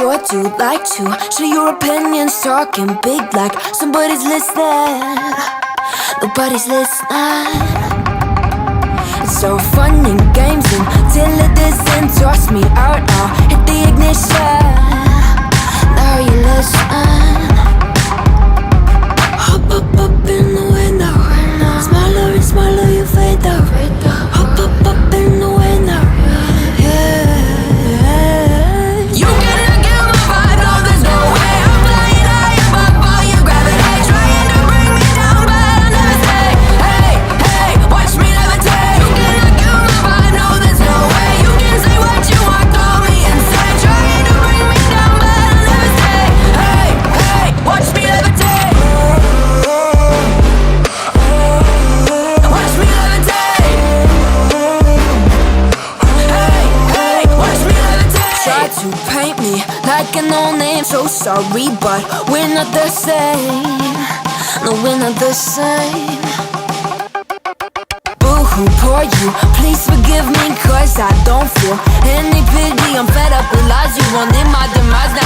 sure do like to share your opinions, talking big like somebody's listening. Nobody's listening. It's so fun and games until it doesn't. Toss me out, I'll hit the ignition. Now you listen. Hop up in the window. Smaller and smaller you fade out. Hop up in the window. You cannot get my vibe, no, there's no way. I'm flying high above all your gravity, trying to bring me down, but I'll never stay. Hey, hey, watch me levitate. You cannot get my vibe, no, there's no way. You can say what you want, throw me inside, trying to bring me down, but I'll never stay. Hey, hey, watch me levitate. Watch me levitate. Hey, hey, watch me levitate. Try to paint me like a no-name, so sorry, but we're not the same. No, we're not the same. Boo-hoo, poor you, please forgive me, cause I don't feel any pity. I'm fed up with lies, you wanted my demise. Now